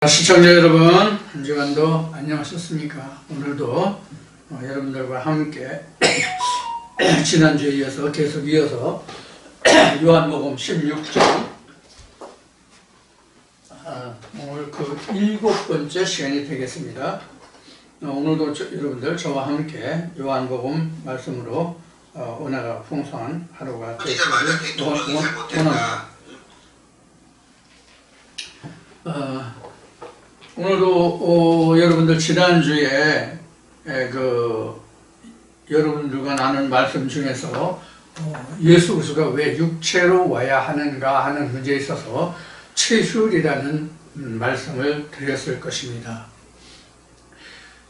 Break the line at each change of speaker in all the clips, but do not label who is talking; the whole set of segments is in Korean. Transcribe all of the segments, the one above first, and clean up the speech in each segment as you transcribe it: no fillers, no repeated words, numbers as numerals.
시청자 여러분, 한 주간도 안녕하셨습니까? 오늘도 여러분들과 함께 지난주에 이어서 계속 이어서 요한복음 16장 오늘 그 7번째 시간이 되겠습니다. 오늘도 여러분들 저와 함께 요한복음 말씀으로 은혜가 풍성한 하루가 되시기를 원합니다. 오늘도 여러분들 지난주에 여러분들과 나눈 말씀 중에서 예수 그리스도가 왜 육체로 와야 하는가 하는 문제에 있어서 체휼이라는 말씀을 드렸을 것입니다.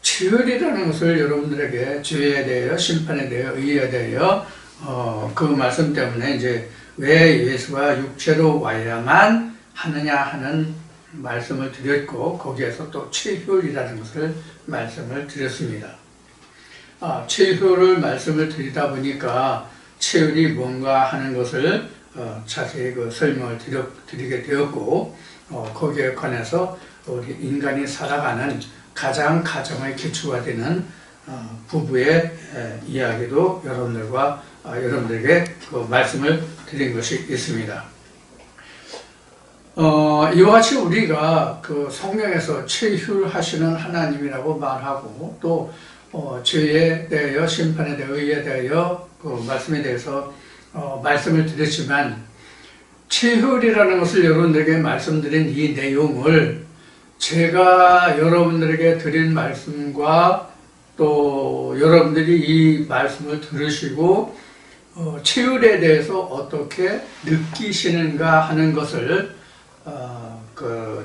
체휼이라는 것을 여러분들에게 죄에 대하여 심판에 대하여 의에 대하여 그 말씀 때문에 이제 왜 예수가 육체로 와야만 하느냐 하는 말씀을 드렸고, 거기에서 또 체휼이라는 것을 말씀을 드렸습니다. 체휼을 말씀을 드리다 보니까 체휼이 뭔가 하는 것을 자세히 설명을 드리게 되었고, 거기에 관해서 우리 인간이 살아가는 가장 가정의 기초가 되는 부부의 이야기도 여러분들에게 그 말씀을 드린 것이 있습니다. 이와 같이 우리가 그 성경에서 체휼하시는 하나님이라고 말하고, 또 죄에 대하여 심판에 대하여 의에 대하여 그 말씀에 대해서 말씀을 드렸지만, 체휼이라는 것을 여러분들에게 말씀드린 이 내용을 제가 여러분들에게 드린 말씀과 또 여러분들이 이 말씀을 들으시고 체휼에 대해서 어떻게 느끼시는가 하는 것을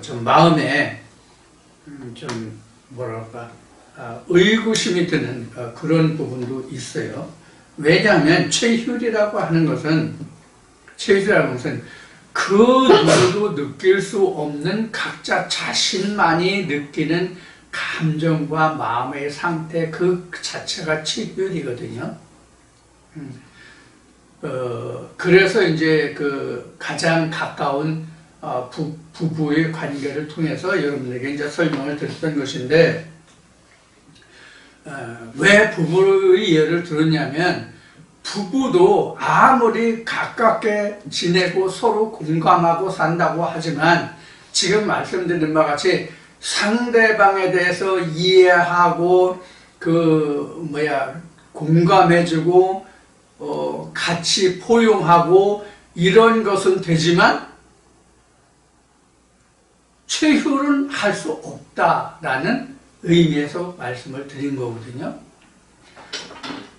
좀 마음에 좀 의구심이 드는 그런 부분도 있어요. 왜냐하면 체휼이라고 하는 것은 그 누구도 느낄 수 없는 각자 자신만이 느끼는 감정과 마음의 상태 그 자체가 체휼이거든요. 그래서 이제 그 가장 가까운 부부의 관계를 통해서 여러분에게 이제 설명을 드렸던 것인데, 왜 부부의 예를 들었냐면, 부부도 아무리 가깝게 지내고 서로 공감하고 산다고 하지만, 지금 말씀드린 바와 같이 상대방에 대해서 이해하고 공감해주고 같이 포용하고 이런 것은 되지만 체휼은 할 수 없다라는 의미에서 말씀을 드린 거거든요.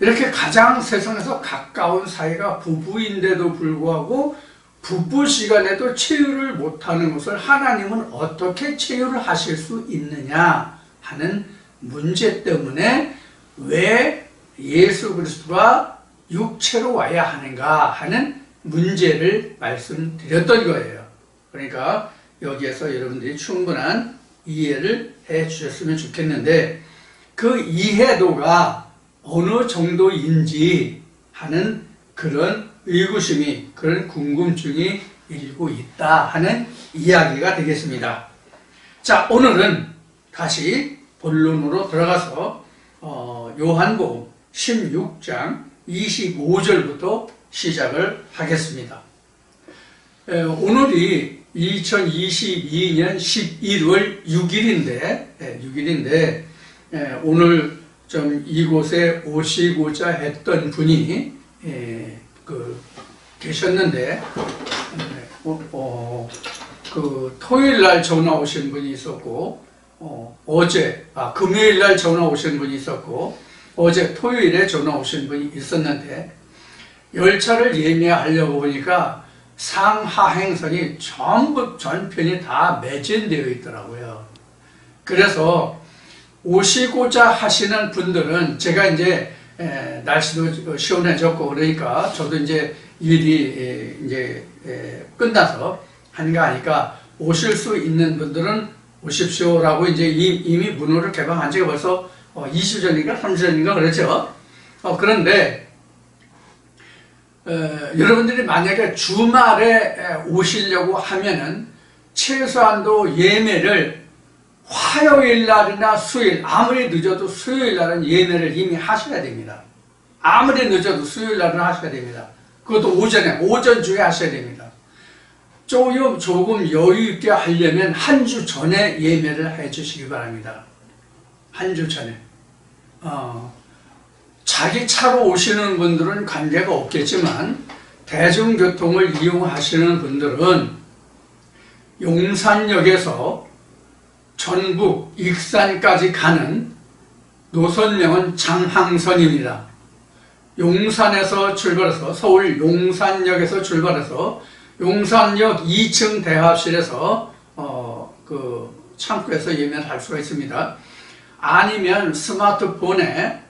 이렇게 가장 세상에서 가까운 사이가 부부인데도 불구하고 부부 시간에도 체휼을 못하는 것을 하나님은 어떻게 체휼을 하실 수 있느냐 하는 문제 때문에 왜 예수 그리스도가 육체로 와야 하는가 하는 문제를 말씀드렸던 거예요. 그러니까 여기에서 여러분들이 충분한 이해를 해 주셨으면 좋겠는데, 그 이해도가 어느 정도인지 하는 그런 의구심이, 그런 궁금증이 일고 있다 하는 이야기가 되겠습니다. 자, 오늘은 다시 본론으로 들어가서 요한복음 16장 25절부터 시작을 하겠습니다. 오늘이 2022년 11월 6일인데 오늘 좀 이곳에 오시고자 했던 분이 계셨는데, 토요일 날 전화 오신 분이 있었고, 금요일 날 전화 오신 분이 있었고, 어제 토요일에 전화 오신 분이 있었는데, 열차를 예매하려고 보니까 상하행선이 전부 전편이 다 매진되어 있더라고요. 그래서 오시고자 하시는 분들은, 제가 이제 날씨도 시원해졌고 그러니까 저도 이제 일이 이제 끝나서 한가하니까 오실 수 있는 분들은 오십시오라고 이제 이미 문호를 개방한 지가 벌써 20주 전인가 30주 전인가 그렇죠. 그런데 여러분들이 만약에 주말에 오시려고 하면은 최소한도 예매를 화요일 날이나 수요일, 아무리 늦어도 수요일 날은 예매를 이미 하셔야 됩니다. 아무리 늦어도 수요일 날은 하셔야 됩니다. 그것도 오전에, 오전 중에 하셔야 됩니다. 조금 여유 있게 하려면 한 주 전에 예매를 해 주시기 바랍니다. 한 주 전에. 자기 차로 오시는 분들은 관계가 없겠지만 대중교통을 이용하시는 분들은 용산역에서 전북 익산까지 가는 노선명은 장항선입니다. 용산에서 출발해서 서울 용산역에서 출발해서 용산역 2층 대합실에서 그 창구에서 예매를 할 수가 있습니다. 아니면 스마트폰에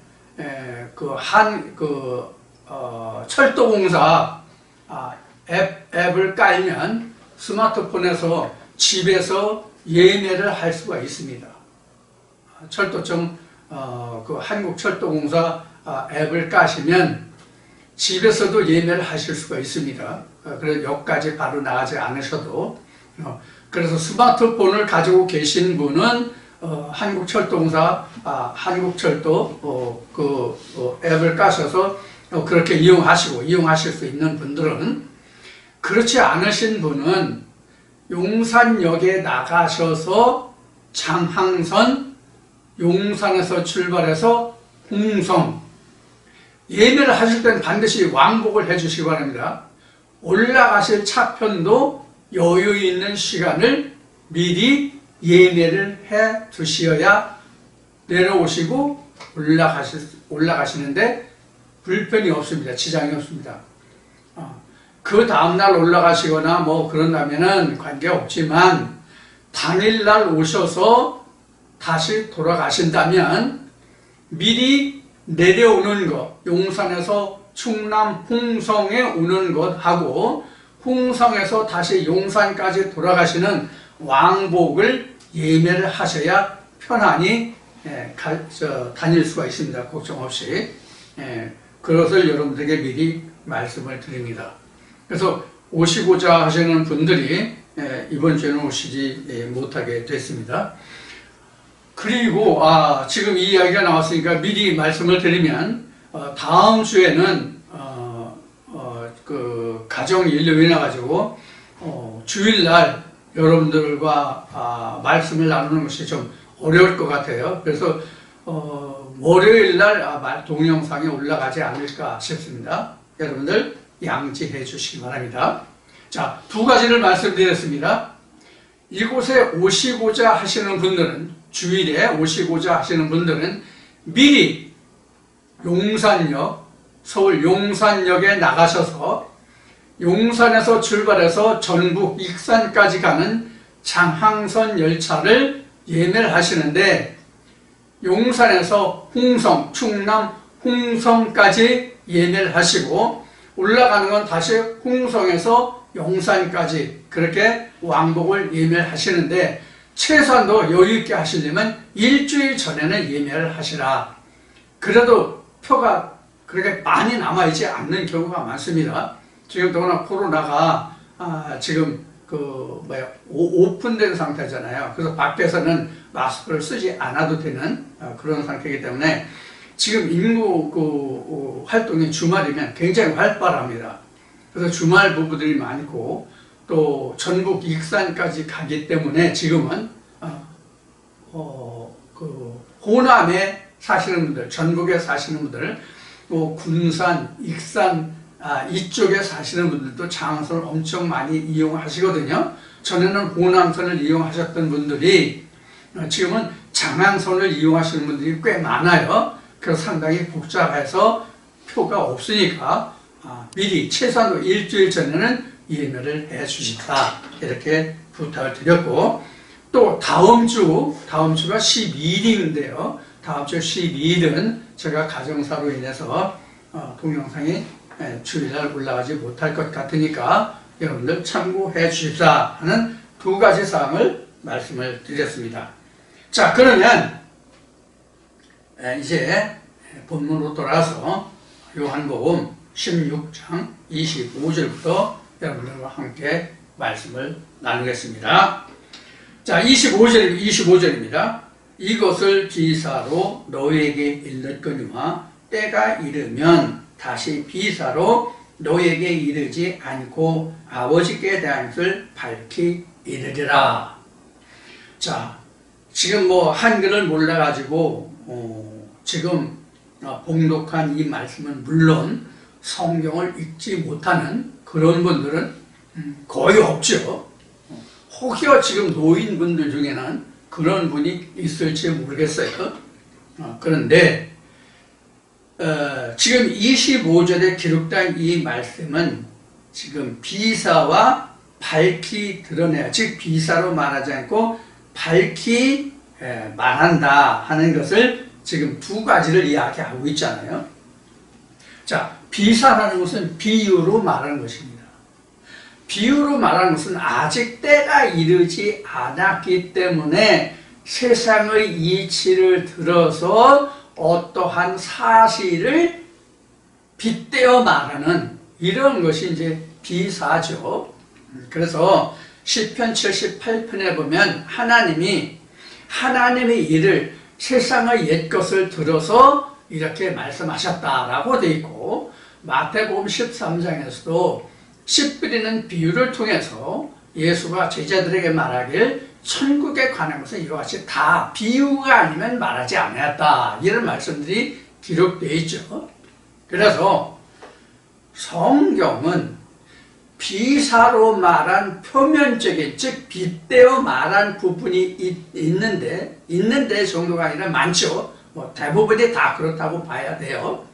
철도공사 앱을 깔면 스마트폰에서 집에서 예매를 할 수가 있습니다. 철도청 한국철도공사 앱을 까시면 집에서도 예매를 하실 수가 있습니다. 그래서 역까지 바로 나가지 않으셔도. 그래서 스마트폰을 가지고 계신 분은 한국철도공사 한국철도 앱을 까셔서 그렇게 이용하실 수 있는 분들은, 그렇지 않으신 분은 용산역에 나가셔서 장항선, 용산에서 출발해서 홍성, 예매를 하실 때는 반드시 왕복을 해 주시기 바랍니다. 올라가실 차편도 여유 있는 시간을 미리 예매를 해 두셔야 내려오시고 올라가시는데 불편이 없습니다. 지장이 없습니다. 그 다음날 올라가시거나 뭐 그런다면은 관계없지만 당일날 오셔서 다시 돌아가신다면 미리 내려오는 것, 용산에서 충남 홍성에 오는 것하고 홍성에서 다시 용산까지 돌아가시는 왕복을 예매를 하셔야 편안히 다닐 수가 있습니다. 걱정 없이. 그것을 여러분들에게 미리 말씀을 드립니다. 그래서 오시고자 하시는 분들이 이번 주에는 오시지 못하게 됐습니다. 그리고 지금 이 이야기가 나왔으니까 미리 말씀을 드리면 다음 주에는 그 가정일로 인해 가지고 주일날 여러분들과 말씀을 나누는 것이 좀 어려울 것 같아요. 그래서 월요일날 동영상이 올라가지 않을까 싶습니다. 여러분들 양지해 주시기 바랍니다. 자, 두 가지를 말씀드렸습니다. 이곳에 오시고자 하시는 분들은, 주일에 오시고자 하시는 분들은 미리 용산역, 서울 용산역에 나가셔서 용산에서 출발해서 전북 익산까지 가는 장항선 열차를 예매를 하시는데, 용산에서 홍성, 충남 홍성까지 예매를 하시고 올라가는 건 다시 홍성에서 용산까지 그렇게 왕복을 예매를 하시는데, 최소한도 여유 있게 하시려면 일주일 전에는 예매를 하시라. 그래도 표가 그렇게 많이 남아있지 않는 경우가 많습니다. 지금 더구나 코로나가 지금 오픈된 상태잖아요. 그래서 밖에서는 마스크를 쓰지 않아도 되는 그런 상태이기 때문에 지금 인구 활동이 주말이면 굉장히 활발합니다. 그래서 주말 부부들이 많고 또 전북 익산까지 가기 때문에 지금은 호남에 사시는 분들, 전북에 사시는 분들, 또 군산, 익산 이쪽에 사시는 분들도 장항선을 엄청 많이 이용하시거든요. 전에는 호남선을 이용하셨던 분들이 지금은 장항선을 이용하시는 분들이 꽤 많아요. 그래서 상당히 복잡해서 표가 없으니까 미리 최소한 일주일 전에는 예매를 해 주시다, 이렇게 부탁을 드렸고, 또 다음 주가 12일인데요. 다음 주 12일은 제가 가정사로 인해서 동영상이 주일날 올라가지 못할 것 같으니까 여러분들 참고해 주십사 하는 두 가지 사항을 말씀을 드렸습니다. 자, 그러면 이제 본문으로 돌아서 요한복음 16장 25절부터 여러분들과 함께 말씀을 나누겠습니다. 자, 25절입니다. 이것을 비사로 너에게 일렀거니와 때가 이르면 다시 비사로 너에게 이르지 않고 아버지께 대한 것을 밝히 이르리라. 자, 지금 한글을 몰라가지고 지금 봉독한 이 말씀은 물론 성경을 읽지 못하는 그런 분들은 거의 없죠. 혹여 지금 노인분들 중에는 그런 분이 있을지 모르겠어요. 그런데 지금 25절에 기록된 이 말씀은 지금 비사와 밝히 드러내야, 즉 비사로 말하지 않고 밝히 말한다 하는 것을 지금 두 가지를 이야기하고 있잖아요. 자, 비사라는 것은 비유로 말하는 것입니다. 비유로 말하는 것은 아직 때가 이르지 않았기 때문에 세상의 이치를 들어서 어떠한 사실을 빗대어 말하는 이런 것이 이제 비사죠. 그래서 시편 78편에 보면 하나님의 일을 세상의 옛것을 들어서 이렇게 말씀하셨다라고 되어 있고, 마태복음 13장에서도 씨 뿌리는 비유를 통해서 예수가 제자들에게 말하길 천국에 관한 것은 이와 같이 다 비유가 아니면 말하지 않았다, 이런 말씀들이 기록되어 있죠. 그래서 성경은 비사로 말한 표면적인, 즉 빗대어 말한 부분이 있는데 정도가 아니라 많죠. 대부분이 다 그렇다고 봐야 돼요.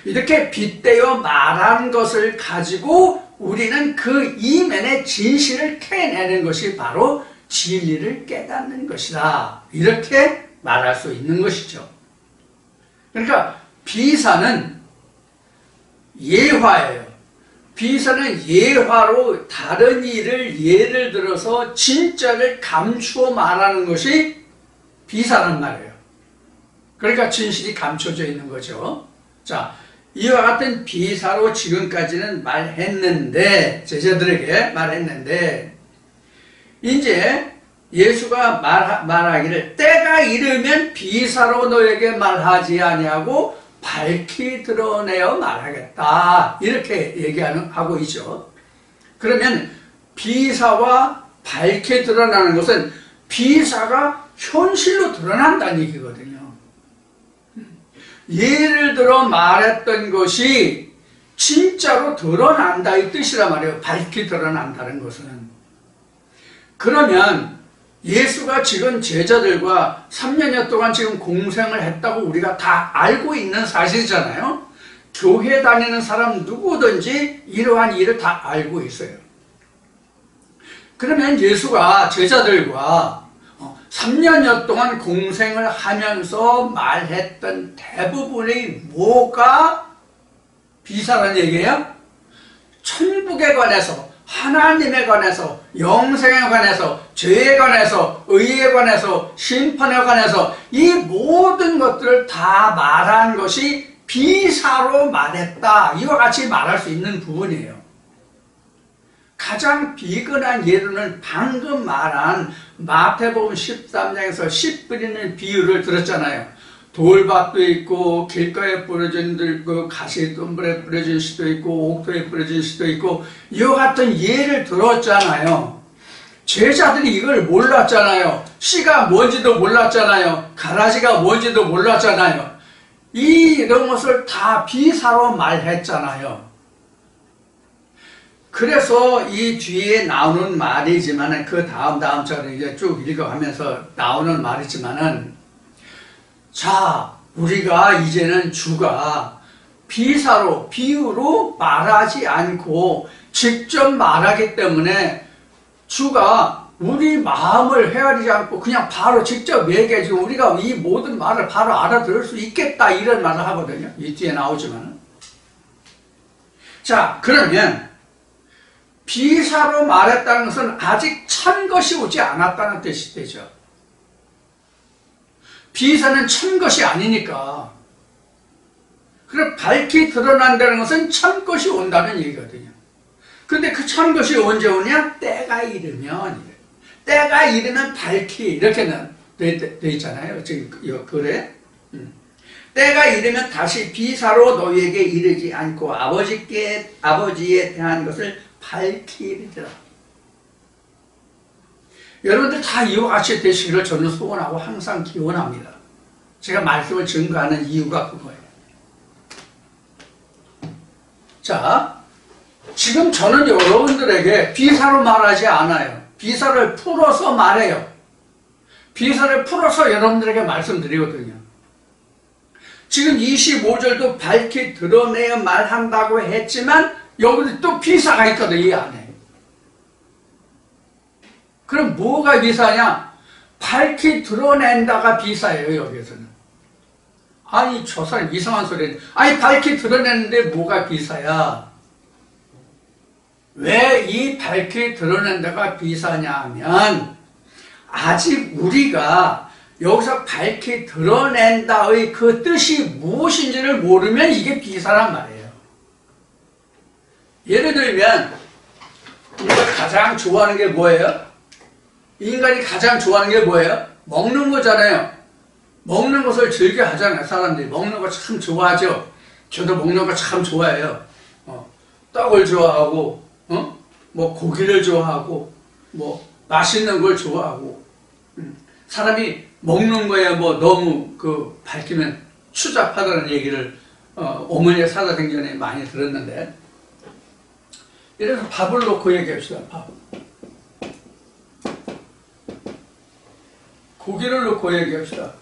이렇게 빗대어 말한 것을 가지고 우리는 그 이면의 진실을 캐내는 것이 바로 진리를 깨닫는 것이다, 이렇게 말할 수 있는 것이죠. 그러니까 비사는 예화예요. 비사는 예화로 다른 일을 예를 들어서 진짜를 감추어 말하는 것이 비사란 말이에요. 그러니까 진실이 감춰져 있는 거죠. 자, 이와 같은 비사로 지금까지는 말했는데, 제자들에게 말했는데, 이제 예수가 말하기를 때가 이르면 비사로 너에게 말하지 아니하고 밝히 드러내어 말하겠다, 이렇게 얘기하고 있죠. 그러면 비사와 밝히 드러나는 것은 비사가 현실로 드러난다는 얘기거든요. 예를 들어 말했던 것이 진짜로 드러난다, 이 뜻이란 말이에요. 밝히 드러난다는 것은. 그러면 예수가 지금 제자들과 3년여 동안 지금 공생을 했다고 우리가 다 알고 있는 사실이잖아요. 교회 다니는 사람 누구든지 이러한 일을 다 알고 있어요. 그러면 예수가 제자들과 3년여 동안 공생을 하면서 말했던 대부분의 뭐가 비사란 얘기예요? 천국에 관해서, 하나님에 관해서, 영생에 관해서, 죄에 관해서, 의에 관해서, 심판에 관해서 이 모든 것들을 다 말한 것이 비사로 말했다, 이와 같이 말할 수 있는 부분이에요. 가장 비근한 예로는 방금 말한 마태복음 13장에서 씨 뿌리는 비유를 들었잖아요. 돌밭도 있고 길가에 뿌려진 들고 가시덤불에 뿌려진 씨도 있고 옥토에 뿌려진 씨도 있고, 이와 같은 예를 들었잖아요. 제자들이 이걸 몰랐잖아요. 씨가 뭔지도 몰랐잖아요. 가라지가 뭔지도 몰랐잖아요. 이런 것을 다 비사로 말했잖아요. 그래서 이 뒤에 나오는 말이지만은, 그 다음 절을 이제 쭉 읽어가면서 나오는 말이지만은, 자, 우리가 이제는 주가 비사로, 비유로 말하지 않고 직접 말하기 때문에 주가 우리 마음을 헤아리지 않고 그냥 바로 직접 얘기해주고 우리가 이 모든 말을 바로 알아들을 수 있겠다, 이런 말을 하거든요. 이 뒤에 나오지만은. 자, 그러면 비사로 말했다는 것은 아직 참 것이 오지 않았다는 뜻이 되죠. 비사는 참 것이 아니니까. 그럼 밝히 드러난다는 것은 참 것이 온다는 얘기거든요. 근데 그 참 것이 언제 오냐? 때가 이르면. 때가 이르면 밝히 이렇게 돼 있잖아요. 지금 그래. 때가 이르면 다시 비사로 너희에게 이르지 않고 아버지에 대한 것을 밝히 이르리라. 여러분들 다 이와 같이 되시기를 저는 소원하고 항상 기원합니다. 제가 말씀을 증거하는 이유가 그거예요. 자, 지금 저는 여러분들에게 비사로 말하지 않아요. 비사를 풀어서 말해요. 비사를 풀어서 여러분들에게 말씀드리거든요. 지금 25절도 밝히 드러내어 말한다고 했지만 여기도 또 비사가 있거든, 이 안에. 그럼 뭐가 비사냐? 밝히 드러낸다가 비사예요, 여기서는. 아니, 저 사람 이상한 소리. 아니, 밝히 드러내는데 뭐가 비사야? 왜 이 밝히 드러낸다가 비사냐 하면, 아직 우리가 여기서 밝히 드러낸다의 그 뜻이 무엇인지를 모르면 이게 비사란 말이에요. 예를 들면, 우리가 가장 좋아하는 게 뭐예요? 인간이 가장 좋아하는 게 뭐예요? 먹는 거잖아요. 먹는 것을 즐겨 하잖아요. 사람들이 먹는 거 참 좋아하죠. 저도 먹는 거 참 좋아해요. 떡을 좋아하고, 뭐 고기를 좋아하고, 뭐 맛있는 걸 좋아하고. 사람이 먹는 거에 뭐 너무 밝히면 추잡하다는 얘기를 어머니가 살아생전 전에 많이 들었는데, 이래서 밥을 놓고 얘기합시다. 밥. 고기를 놓고 얘기합시다.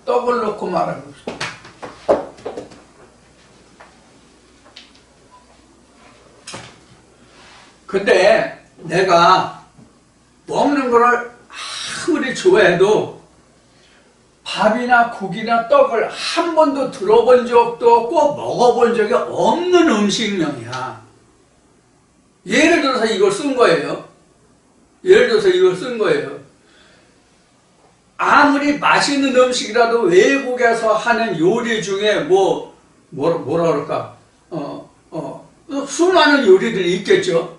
떡을 놓고 말해봅시다. 근데 내가 먹는 거를 아무리 좋아해도 밥이나 고기나 떡을 한 번도 들어본 적도 없고 먹어본 적이 없는 음식명이야. 예를 들어서 이걸 쓴 거예요. 아무리 맛있는 음식이라도 외국에서 하는 요리 중에 뭐라 그럴까? 수많은 요리들이 있겠죠.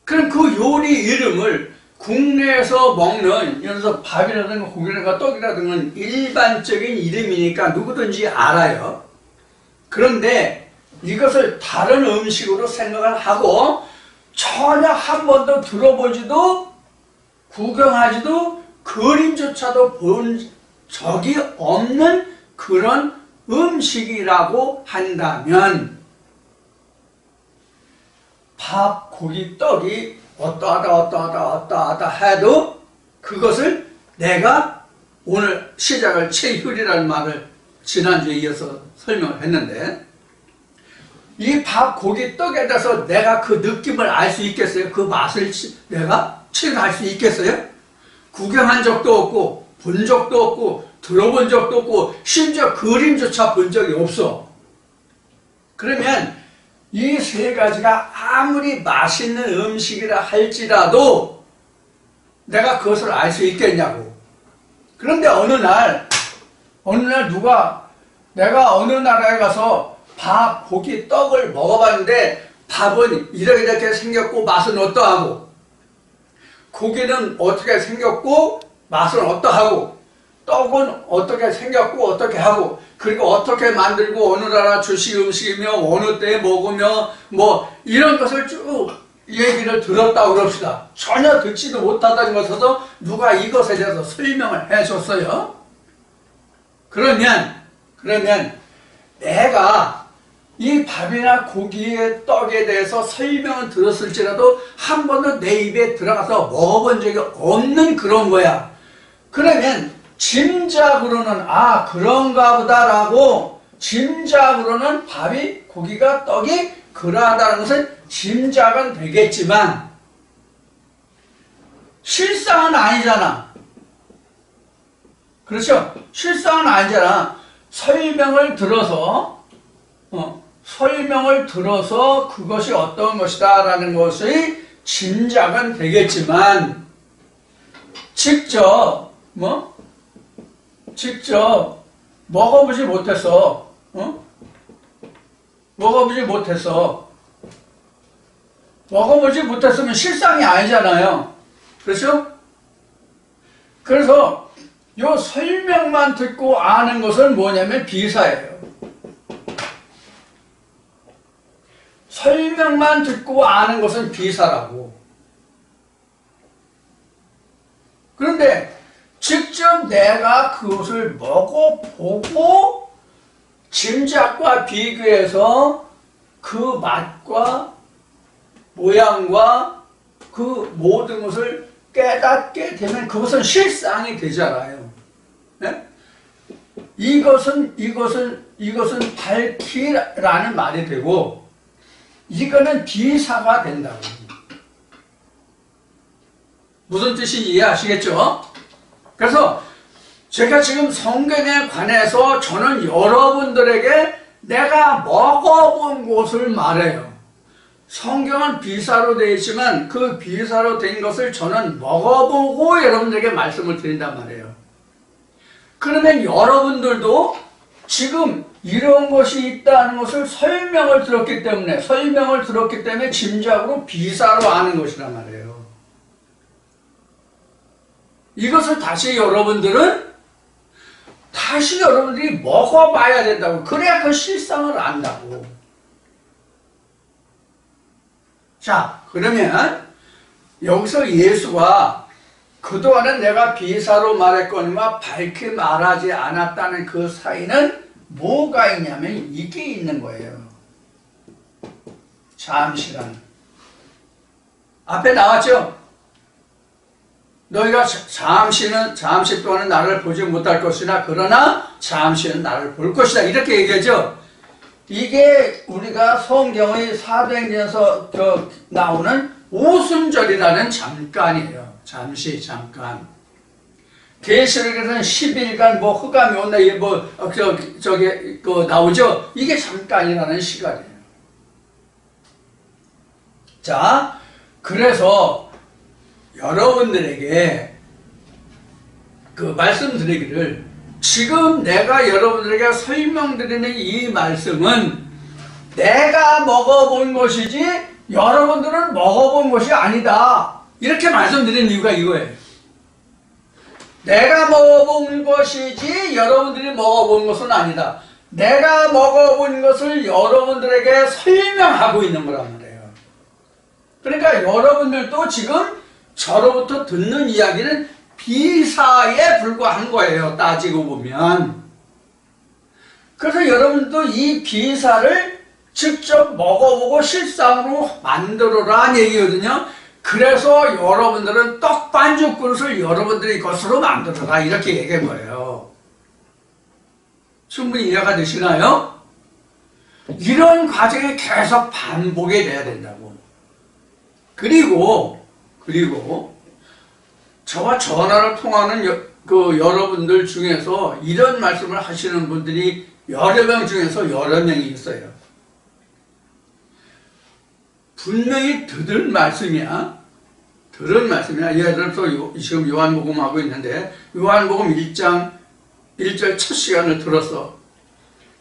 그럼 그 요리 이름을 국내에서 먹는, 예를 들어서 밥이라든가 고기라든가 떡이라든가 일반적인 이름이니까 누구든지 알아요. 그런데 이것을 다른 음식으로 생각을 하고 전혀 한 번도 들어보지도 구경하지도 그림조차도 본 적이 없는 그런 음식이라고 한다면 밥, 고기, 떡이 어떠하다 해도 그것을 내가 오늘 시작을 체휼이라는 말을 지난주에 이어서 설명을 했는데, 이 밥, 고기, 떡에 대해서 내가 그 느낌을 알 수 있겠어요? 그 맛을 내가 체험할 수 있겠어요? 구경한 적도 없고 본 적도 없고 들어본 적도 없고 심지어 그림조차 본 적이 없어. 그러면 이 세 가지가 아무리 맛있는 음식이라 할지라도 내가 그것을 알 수 있겠냐고. 그런데 어느 날 누가 내가 어느 나라에 가서 밥, 고기, 떡을 먹어봤는데 밥은 이렇게 생겼고 맛은 어떠하고, 고기는 어떻게 생겼고 맛은 어떠하고, 떡은 어떻게 생겼고 어떻게 하고, 그리고 어떻게 만들고 어느 나라 주식 음식이며 어느 때에 먹으며 뭐 이런 것을 쭉 얘기를 들었다고 그럽시다. 전혀 듣지도 못하다는 것에서 누가 이것에 대해서 설명을 해줬어요. 그러면 내가 이 밥이나 고기의 떡에 대해서 설명을 들었을지라도 한 번도 내 입에 들어가서 먹어본 적이 없는 그런 거야. 그러면 짐작으로는 그런가 보다라고, 짐작으로는 밥이, 고기가, 떡이 그러하다는 것은 짐작은 되겠지만 실상은 아니잖아. 그렇죠? 실상은 아니잖아. 설명을 들어서 그것이 어떤 것이다 라는 것이 짐작은 되겠지만 직접 먹어보지 못해서 먹어보지 못했으면 실상이 아니잖아요. 그렇죠? 그래서 요 설명만 듣고 아는 것은 뭐냐면 비사예요. 설명만 듣고 아는 것은 비사라고. 그런데 직접 내가 그것을 먹어보고 짐작과 비교해서 그 맛과 모양과 그 모든 것을 깨닫게 되면 그것은 실상이 되잖아요. 네? 이것은 밝히라는 말이 되고 이거는 비사가 된다고. 무슨 뜻인지 이해하시겠죠? 그래서 제가 지금 성경에 관해서 저는 여러분들에게 내가 먹어본 것을 말해요. 성경은 비사로 되어 있지만 그 비사로 된 것을 저는 먹어보고 여러분들에게 말씀을 드린단 말이에요. 그러면 여러분들도 지금 이런 것이 있다는 것을 설명을 들었기 때문에 짐작으로 비사로 아는 것이란 말이에요. 이것을 다시 여러분들이 먹어봐야 된다고. 그래야 그 실상을 안다고. 자, 그러면 여기서 예수가 그동안은 내가 비사로 말했거니와 밝히 말하지 않았다는 그 사이는 뭐가 있냐면 이게 있는 거예요. 잠시란. 앞에 나왔죠? 너희가 잠시 동안은 나를 보지 못할 것이나 그러나 잠시는 나를 볼 것이다. 이렇게 얘기하죠. 이게 우리가 성경의 사도행전에서 나오는 오순절이라는 잠깐이에요. 잠깐. 계시록에서는 10일간 흑암이 온다 나오죠. 이게 잠깐이라는 시간이에요. 자, 그래서 여러분들에게 말씀드리기를 지금 내가 여러분들에게 설명드리는 이 말씀은 내가 먹어본 것이지 여러분들은 먹어본 것이 아니다. 이렇게 말씀드리는 이유가 이거예요. 내가 먹어본 것이지 여러분들이 먹어본 것은 아니다. 내가 먹어본 것을 여러분들에게 설명하고 있는 거란 말이에요. 그러니까 여러분들도 지금 저로부터 듣는 이야기는 비사에 불과한 거예요. 따지고 보면. 그래서 여러분도 이 비사를 직접 먹어보고 실상으로 만들어라는 얘기거든요. 그래서 여러분들은 떡반죽 그릇을 여러분들의 것으로 만들어라 이렇게 얘기한 거예요. 충분히 이해가 되시나요? 이런 과정이 계속 반복이 돼야 된다고. 그리고 저와 전화를 통하는 여러분들 중에서 이런 말씀을 하시는 분들이 여러 명 중에서 여러 명이 있어요. 분명히 들은 말씀이야. 예를 들어서 지금 요한복음 하고 있는데 요한복음 1장 1절 첫 시간을 들었어.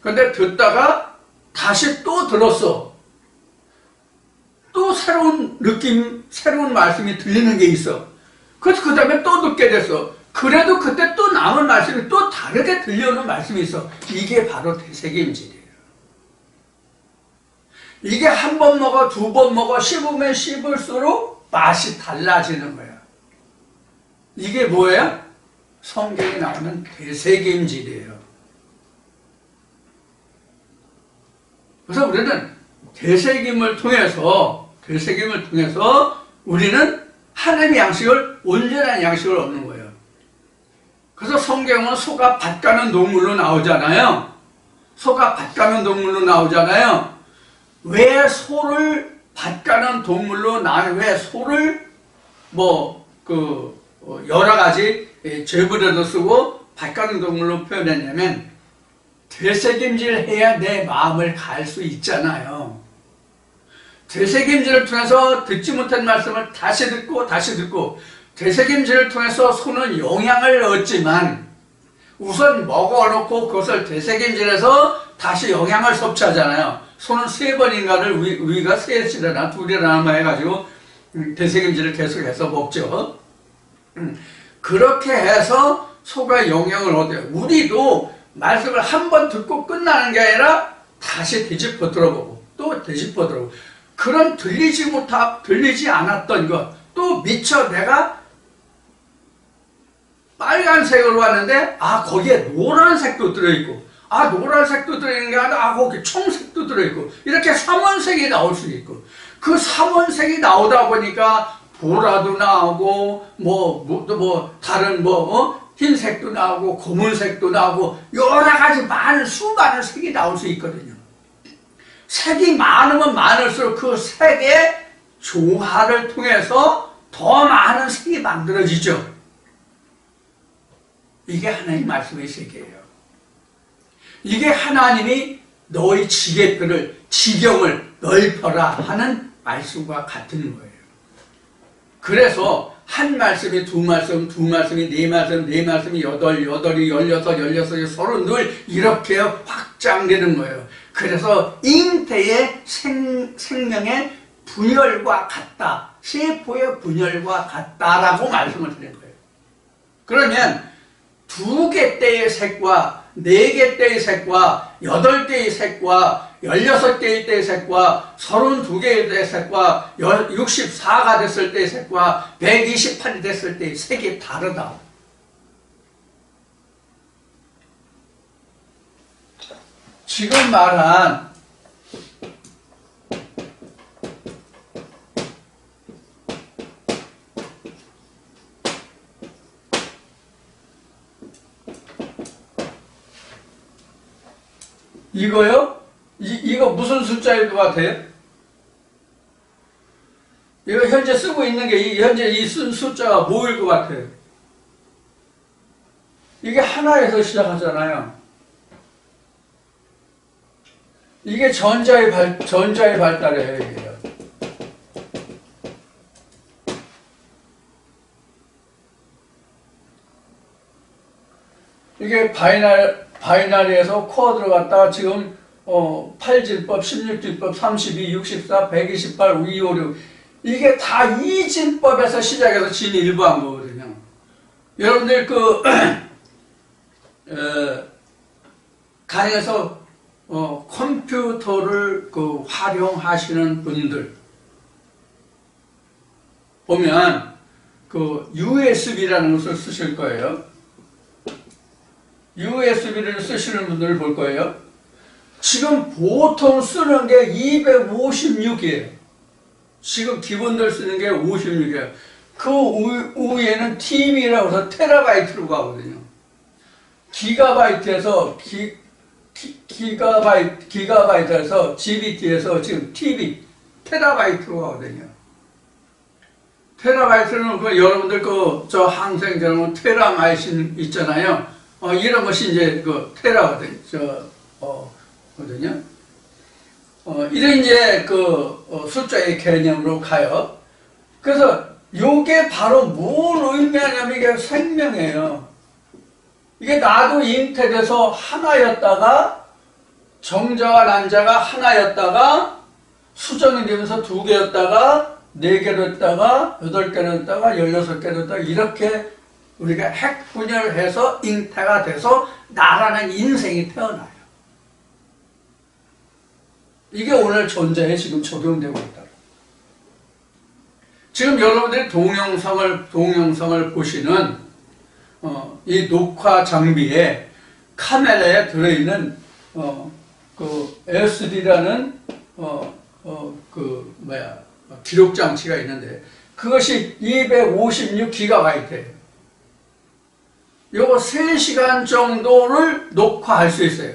근데 듣다가 다시 또 들었어. 또 새로운 느낌, 새로운 말씀이 들리는 게 있어. 그 다음에 또 듣게 됐어. 그래도 그때 또 남은 말씀이 또 다르게 들려오는 말씀이 있어. 이게 바로 되새김질이에요. 이게 한 번 먹어, 두 번 먹어, 씹으면 씹을수록 맛이 달라지는 거야. 이게 뭐예요? 성경에 나오는 되새김질이에요. 그래서 우리는 되새김을 통해서 우리는 하나님의 양식을, 온전한 양식을 얻는 거예요. 그래서 성경은 소가 밭 가는 동물로 나오잖아요. 왜 소를 밭 가는 동물로 왜 소를 여러 가지 죄부려도 쓰고 밭 가는 동물로 표현했냐면 되새김질 해야 내 마음을 갈 수 있잖아요. 되새김질을 통해서 듣지 못한 말씀을 다시 듣고 되새김질을 통해서 소는 영향을 얻지만 우선 먹어놓고 그것을 되새김질해서 다시 영향을 섭취하잖아요. 소는 3번인가를 우리가 3일이나 2일이나 해가지고 되새김질을 계속해서 먹죠. 그렇게 해서 속에 영향을 얻어요. 우리도 말씀을 한 번 듣고 끝나는 게 아니라 다시 되짚어 들어보고 또 되짚어 들어보고 그런 들리지 않았던 것, 또 미처 내가 빨간색으로 왔는데 거기에 노란색도 들어있고 노란색도 들어있는 게 아니라 거기 청색도 들어있고 이렇게 삼원색이 나올 수 있고 그 삼원색이 나오다 보니까 보라도 나오고 다른 흰색도 나오고 검은색도 나오고 여러 가지 수많은 색이 나올 수 있거든요. 색이 많으면 많을수록 그 색의 조화를 통해서 더 많은 색이 만들어지죠. 이게 하나님 말씀의 세계예요. 이게 하나님이 너희 지경을 넓혀라 하는 말씀과 같은 거예요. 그래서 한 말씀이 두 말씀, 두 말씀이 네 말씀, 네 말씀이 여덟이 16이 32 이렇게 확장되는 거예요. 그래서 잉태의 생명의 분열과 같다. 세포의 분열과 같다라고 말씀을 드린 거예요. 그러면 2개 떼의 색과 4개 떼의 색과 8개의 색과 16개의 떼의 색과 32개의 떼의 색과 64가 됐을 때의 색과 128이 됐을 때의 색이 다르다. 지금 말한 이거요? 이거 무슨 숫자일 것 같아요? 이거 현재 쓰고 있는 게 현재 이 쓴 숫자가 뭐일 것 같아요? 이게 하나에서 시작하잖아요. 이게 전자의 발달이에요, 이게요. 이게 바이너리에서 코어 들어갔다가 지금 8진법, 16진법, 32, 64, 128, 256 이게 다 이 진법에서 시작해서 진이 일부한 거거든요. 여러분들 가정에서 컴퓨터를 활용하시는 분들 보면 USB라는 것을 쓰실 거예요. USB를 쓰시는 분들을 볼 거예요. 지금 보통 쓰는 게 256이에요. 지금 기본들 쓰는 게 56이에요. 그 위에는 TB라고 해서 테라바이트로 가거든요. 기가바이트에서 기가바이트에서 GBT에서 지금 TB, 테라바이트로 가거든요. 테라바이트는 여러분들 저 항생제는 테라마이신 있잖아요. 이런 것이 이제 테라거든요. 거든요. 이런 이제 숫자의 개념으로 가요. 그래서 요게 바로 뭘 의미하냐면 이게 생명이에요. 이게 나도 잉태돼서 하나였다가 정자와 난자가 하나였다가 수정이 되면서 2개였다가 4개로 했다가 8개로 했다가 16개로 했다가 이렇게 우리가 핵분열해서 잉태가 돼서 나라는 인생이 태어나요. 이게 오늘 존재에 지금 적용되고 있다. 지금 여러분들이 동영상을 보시는 이 녹화 장비에 카메라에 들어있는 SD라는 기록 장치가 있는데 그것이 256GB예요. 요거 3시간 정도를 녹화할 수 있어요.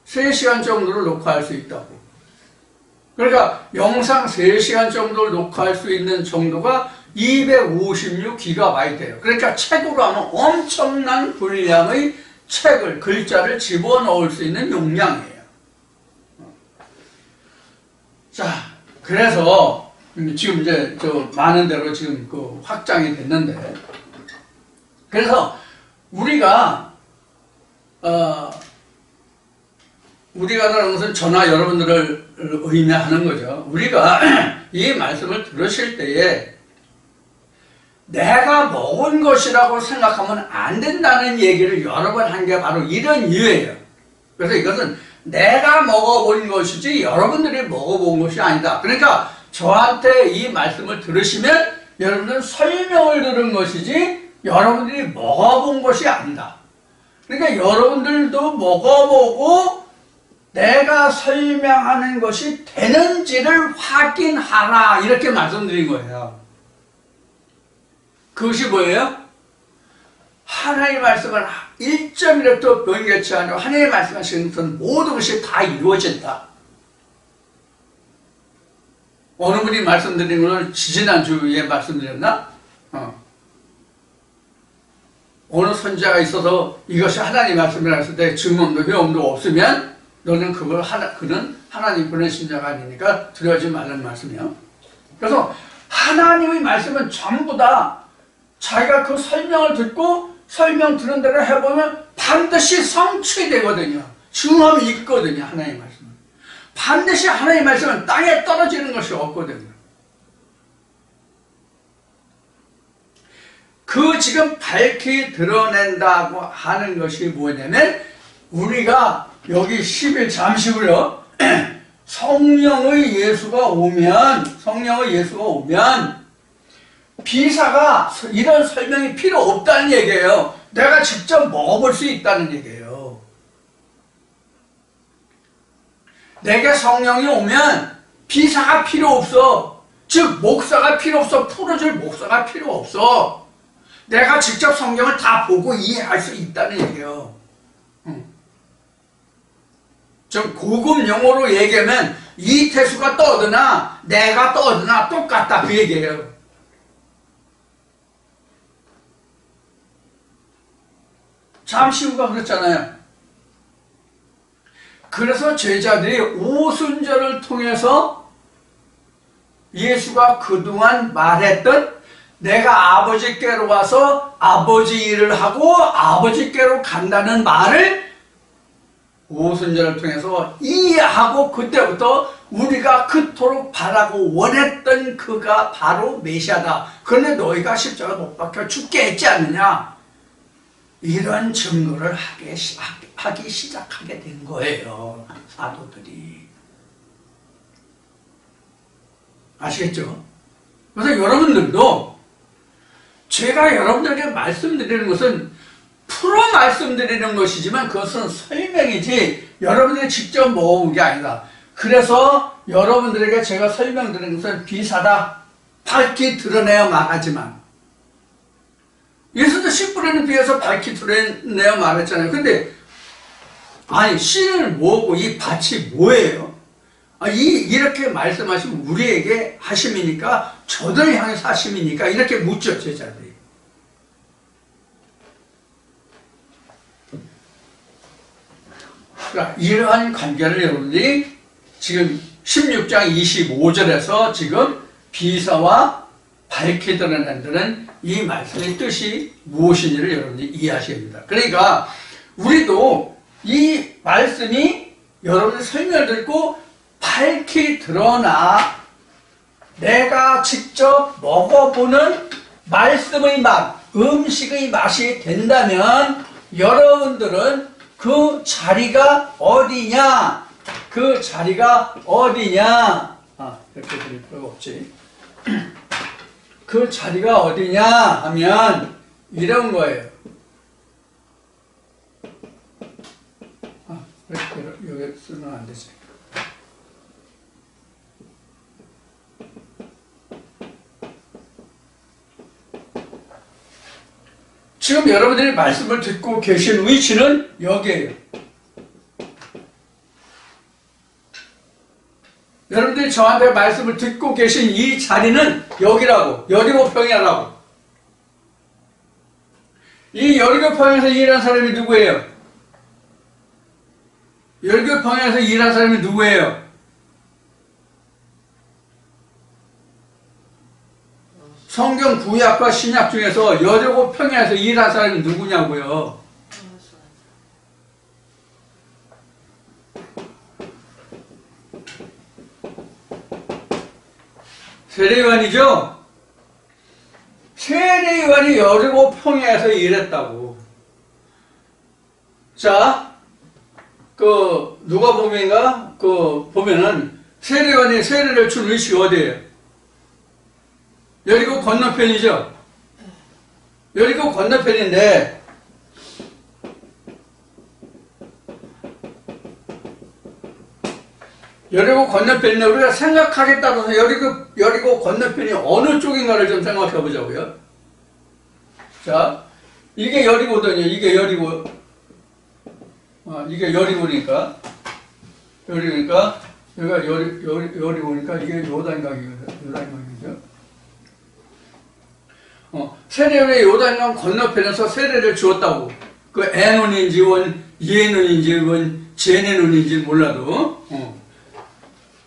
3시간 정도를 녹화할 수 있다고. 그러니까 영상 3시간 정도를 녹화할 수 있는 정도가 256GB예요. 그러니까 책으로 하면 엄청난 분량의 글자를 집어넣을 수 있는 용량이에요. 자, 그래서 지금 이제 많은 대로 지금 확장이 됐는데, 그래서 우리가 라는 것은 저나 여러분들을 의미하는 거죠. 우리가 이 말씀을 들으실 때에 내가 먹은 것이라고 생각하면 안 된다는 얘기를 여러 번 한 게 바로 이런 이유예요. 그래서 이것은 내가 먹어본 것이지 여러분들이 먹어본 것이 아니다. 그러니까 저한테 이 말씀을 들으시면 여러분들은 설명을 들은 것이지 여러분들이 먹어본 것이 아니다. 그러니까 여러분들도 먹어보고 내가 설명하는 것이 되는지를 확인하라, 이렇게 말씀드린 거예요. 그것이 뭐예요? 하나님의 말씀을 1점이라도 변개치 않고 하나님의 말씀하시는 것은 모든 것이 다 이루어진다. 어느 분이 말씀드린 것을 지지난주에 말씀드렸나? 어느 선지자가 있어서 이것이 하나님의 말씀이라 했을 때 증언도 회음도 없으면 너는 그는 하나님 보내신 자가 아니니까 두려워하지 말라는 말씀이에요. 그래서 하나님의 말씀은 전부 다 자기가 그 설명을 듣고 설명 들은 대로 해보면 반드시 성취되거든요. 증언이 있거든요. 하나님의 말씀은. 반드시 하나님의 말씀은 땅에 떨어지는 것이 없거든요. 그 지금 밝히 드러낸다고 하는 것이 뭐냐면 우리가 여기 10일 잠시 후요. 성령의 예수가 오면 비사가 이런 설명이 필요 없다는 얘기예요. 내가 직접 먹어볼 수 있다는 얘기예요. 내게 성령이 오면 비사가 필요 없어. 즉 목사가 필요 없어. 풀어줄 목사가 필요 없어. 내가 직접 성경을 다 보고 이해할 수 있다는 얘기예요. 좀 고급 용어로 얘기하면 이태수가 떠드나 내가 떠드나 똑같다, 그 얘기예요. 잠시 후가 그랬잖아요. 그래서 제자들이 오순절을 통해서 예수가 그동안 말했던 내가 아버지께로 와서 아버지 일을 하고 아버지께로 간다는 말을 오순절을 통해서 이해하고 그때부터 우리가 그토록 바라고 원했던 그가 바로 메시아다. 그런데 너희가 십자가 못 박혀 죽게 했지 않느냐. 이런 증거를 하기 시작하게 된 거예요. 사도들이. 아시겠죠? 그래서 여러분들도 제가 여러분들에게 말씀드리는 것은 풀어 말씀드리는 것이지만 그것은 설명이지 여러분들이 직접 먹어본 게 아니다. 그래서 여러분들에게 제가 설명드리는 것은 비사다. 밝히 드러내어 말하지만 예수도 씨 뿌리는 비에서 밝히 드러내어 말했잖아요. 근데 아니 씨는 뭐고 이 밭이 뭐예요? 이렇게 말씀하시면 우리에게 하심이니까 저들 향해서 하심이니까 이렇게 묻죠, 제자들이. 그러니까 이러한 관계를 여러분들이 지금 16장 25절에서 지금 비사와 밝히 드러낸다는 이 말씀의 뜻이 무엇인지를 여러분들이 이해하셔야 됩니다. 그러니까 우리도 이 말씀이 여러분의 설명을 듣고 밝히 드러나 내가 직접 먹어보는 말씀의 맛, 음식의 맛이 된다면 여러분들은 그 자리가 어디냐? 그 자리가 어디냐? 이렇게 드릴 필요가 없지. 그 자리가 어디냐 하면 이런 거예요. 여기 쓰면 안 되지. 지금 여러분들이 말씀을 듣고 계신 위치는 여기에요. 여러분들이 저한테 말씀을 듣고 계신 이 자리는 여기라고, 여리고평이라고. 이 여리고평에서 일한 사람이 누구예요? 여리고평에서 일한 사람이 누구예요? 성경 구약과 신약 중에서 여리고평에서 일한 사람이 누구냐고요? 세례요한이죠? 세 세례요한이 여리고 평야에서 일했다고. 자, 누가복음인가 보면은 세례요한이 세례를 준 위치가 어디예요? 여리고 건너편이죠. 여리고 건너편인데 여리고 건너편인데 우리가 생각하기에 따라서 여리고 건너편이 어느 쪽인가를 좀 생각해 보자고요. 자, 이게 여리고거든요. 이게 여리고, 이게 여리고니까, 여기가 여리고니까 이게 요단강이죠. 세례요한이 요단강 건너편에서 세례를 주었다고. 그 에논인지 예논인지 제네논인지 몰라도.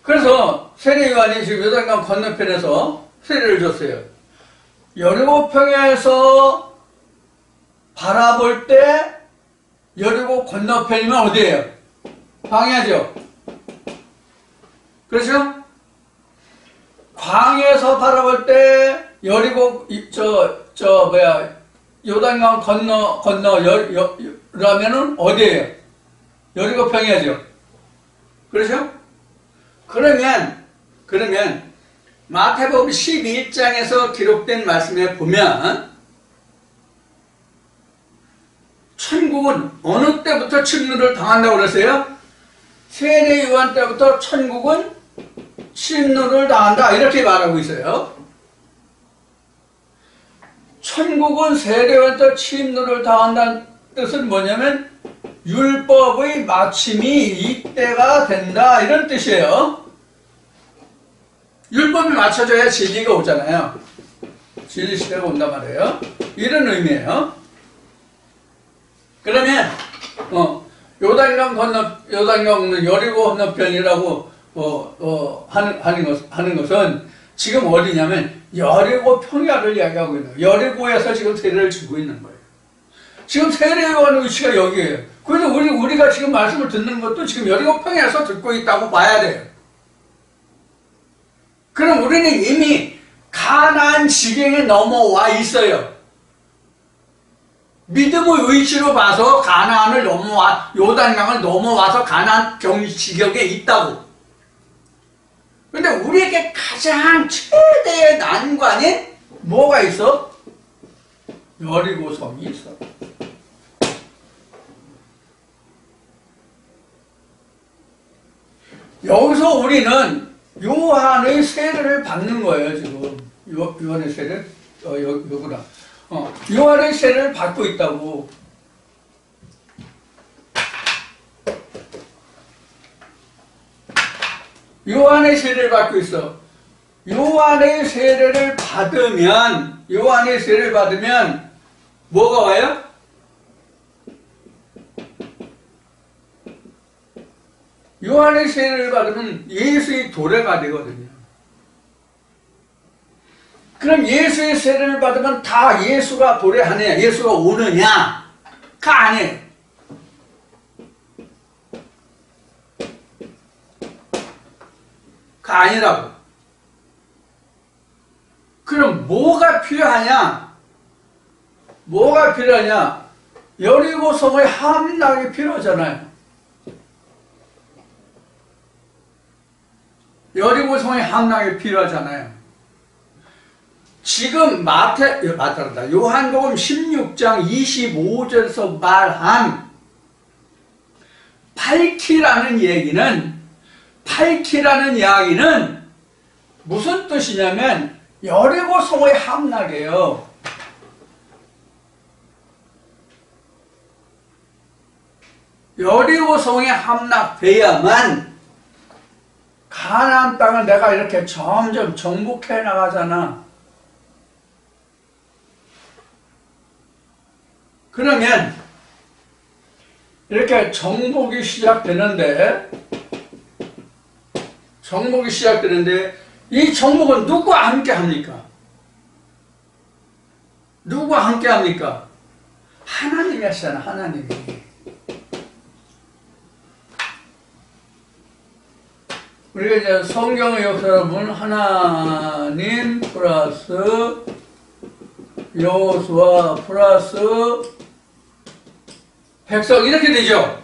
그래서 세례요한이 지금 요단강 건너편에서 세례를 줬어요. 여리고 평야에서 바라볼 때 여리고 건너편이면 어디예요? 광야죠. 그렇죠? 광야에서 바라볼 때 여리고 요단강 건너라면은 어디예요? 여리고 평야죠. 그렇죠? 그러면 마태복음 11장에서 기록된 말씀에 보면 천국은 어느 때부터 침노를 당한다고 그랬어요? 세례요한 때부터 천국은 침노를 당한다 이렇게 말하고 있어요. 천국은 세례요한 때 침노를 당한다는 뜻은 뭐냐면 율법의 마침이 이때가 된다 이런 뜻이에요. 율법이 맞춰져야 진리가 오잖아요. 진리 시대가 온단 말이에요. 이런 의미예요. 그러면 요단강 여리고 건너편이라고 하는 것은 지금 어디냐면 여리고 평야를 이야기하고 있는 거예요. 여리고에서 지금 세례를 주고 있는 거예요. 지금 세례요한의 위치가 여기에요. 그래서 우리가 지금 말씀을 듣는 것도 지금 여리고 평야에서 듣고 있다고 봐야 돼요. 그럼 우리는 이미 가나안 지경에 넘어와 있어요. 믿음의 의지로 봐서 가나안을 요단강을 넘어와서 가나안 지경에 있다고. 근데 우리에게 가장 최대의 난관이 뭐가 있어? 여리고 섬이 있어. 여기서 우리는 요한의 세례를 받는 거예요, 지금. 요한의 세례? 여구나. 요한의 세례를 받고 있다고. 요한의 세례를 받고 있어. 요한의 세례를 받으면 뭐가 와요? 요한의 세례를 받으면 예수의 도래가 되거든요. 그럼 예수의 세례를 받으면 다 예수가 도래하느냐, 예수가 오느냐가 아니에요. 가 아니라고. 그럼 뭐가 필요하냐? 여리고 성의 함락이 필요하잖아요. 여리고 성의 함락이 필요하잖아요. 지금 요한복음 16장 25절에서 말한 팔키라는 이야기는 무슨 뜻이냐면 여리고 성의 함락이에요. 여리고 성에 함락돼야만 가나안 땅을 내가 이렇게 점점 정복해 나가잖아. 그러면 이렇게 정복이 시작되는데 이 정복은 누구와 함께 합니까? 누구와 함께 합니까? 하나님이 하시잖아, 하나님이. 우리가 이제 성경의 역사를 보면 하나님 플러스 여호수아 플러스 백성 이렇게 되죠.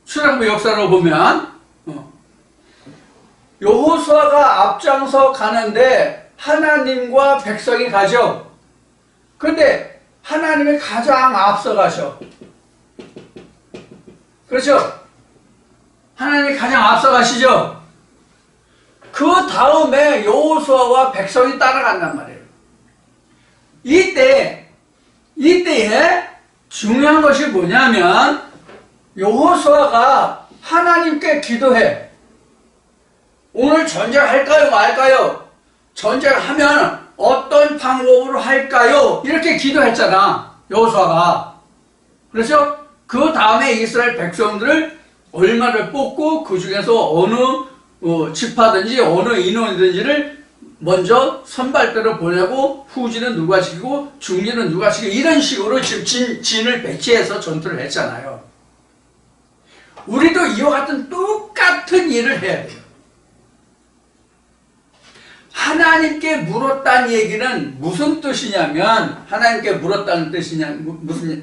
출애굽 역사로 보면 여호수아가 앞장서 가는데 하나님과 백성이 가죠. 그런데 하나님이 가장 앞서 가셔. 그렇죠? 하나님이 가장 앞서 가시죠. 그 다음에 여호수아와 백성이 따라간단 말이에요. 이때에 중요한 것이 뭐냐면 여호수아가 하나님께 기도해. 오늘 전쟁할까요 말까요? 전쟁하면 어떤 방법으로 할까요? 이렇게 기도했잖아, 여호수아가. 그렇죠? 그 다음에 이스라엘 백성들을 얼마를 뽑고 그 중에서 어느 지파든지 어느 인원이든지를 먼저 선발대로 보내고 후지는 누가 지키고 중지는 누가 지키고 이런 식으로 지금 진을 배치해서 전투를 했잖아요. 우리도 이와 같은 똑같은 일을 해야 돼요. 하나님께 물었다는 얘기는 무슨 뜻이냐면, 하나님께 물었다는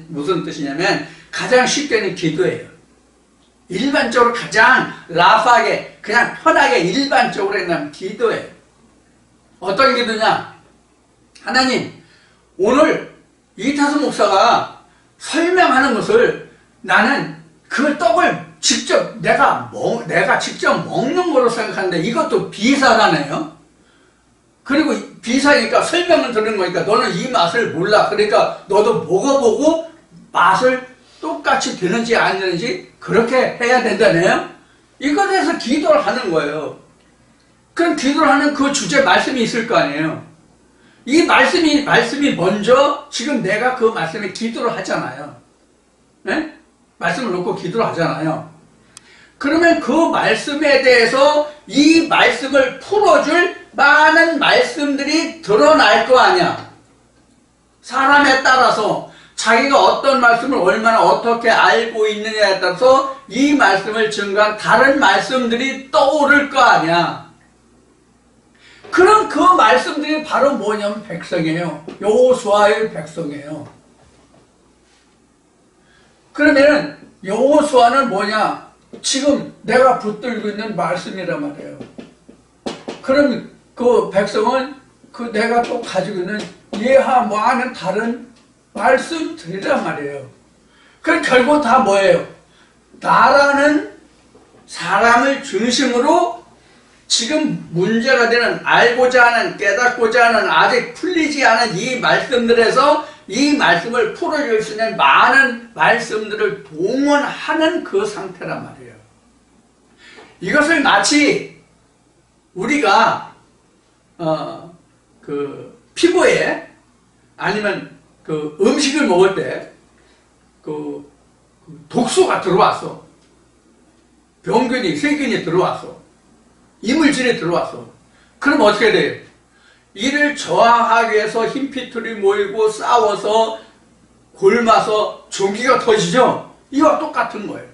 무슨 뜻이냐면 가장 쉽게는 기도예요. 일반적으로 가장 라프하게 그냥 편하게 일반적으로 그냥 기도예요. 어떤 기도냐? 하나님, 오늘 이타수 목사가 설명하는 것을 나는 그 떡을 직접 내가 직접 먹는 거로 생각하는데 이것도 비사라네요. 그리고 비사니까 설명을 듣는 거니까 너는 이 맛을 몰라. 그러니까 너도 먹어보고 맛을 똑같이 되는지 안 되는지 그렇게 해야 된다네요. 이것에 대해서 기도를 하는 거예요. 그럼 기도를 하는 그 주제 말씀이 있을 거 아니에요. 이 말씀이 먼저 지금 내가 그 말씀에 기도를 하잖아요. 네? 말씀을 놓고 기도를 하잖아요. 그러면 그 말씀에 대해서 이 말씀을 풀어줄 많은 말씀들이 드러날 거 아니야. 사람에 따라서 자기가 어떤 말씀을 얼마나 어떻게 알고 있느냐에 따라서 이 말씀을 증거한 다른 말씀들이 떠오를 거 아니야. 그럼 그 말씀들이 바로 뭐냐면 백성이에요. 여호수아의 백성이에요. 그러면은 여호수아는 뭐냐? 지금 내가 붙들고 있는 말씀이란 말이에요. 그럼 그 백성은 그 내가 또 가지고 있는 예하모아는 다른 말씀들이란 말이에요. 그럼 결국 다 뭐예요? 나라는 사람을 중심으로 지금 문제가 되는, 알고자 하는, 깨닫고자 하는, 아직 풀리지 않은 이 말씀들에서 이 말씀을 풀어줄 수 있는 많은 말씀들을 동원하는 그 상태란 말이에요. 이것을 마치 우리가 그 피부에 아니면 그 음식을 먹을 때 그 독소가 들어왔어. 병균이, 세균이 들어왔어. 이물질이 들어왔어. 그럼 어떻게 돼요? 이를 저항하기 위해서 흰피틀이 모이고 싸워서 골마서 종기가 터지죠? 이와 똑같은 거예요.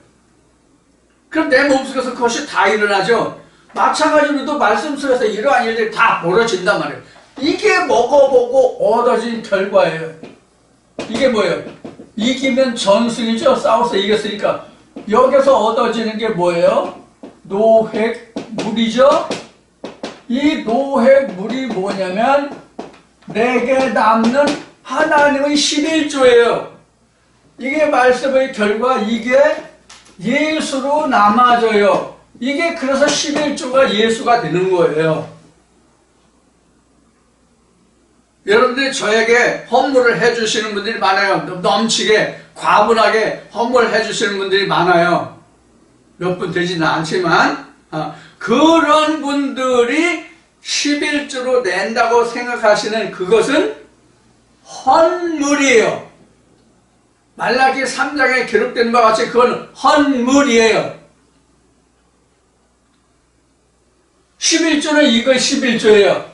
그럼 내 몸속에서 그것이 다 일어나죠? 마찬가지로도 말씀 속에서 이러한 일들이 다 벌어진단 말이에요. 이게 먹어보고 얻어진 결과예요. 이게 뭐예요? 이기면 전승이죠? 싸워서 이겼으니까. 여기서 얻어지는 게 뭐예요? 노획물이죠? 이 노획물이 뭐냐면 내게 남는 하나님의 11조예요. 이게 말씀의 결과, 이게 예수로 남아져요. 이게 그래서 11조가 예수가 되는 거예요. 여러분들이 저에게 헌물을 해주시는 분들이 많아요. 넘치게, 과분하게 헌물을 해주시는 분들이 많아요. 몇 분 되지는 않지만 그런 분들이 11조로 낸다고 생각하시는 그것은 헌물이에요. 말라기 3장에 기록된 바와 같이 그건 헌물이에요. 11조는 이거 11조예요.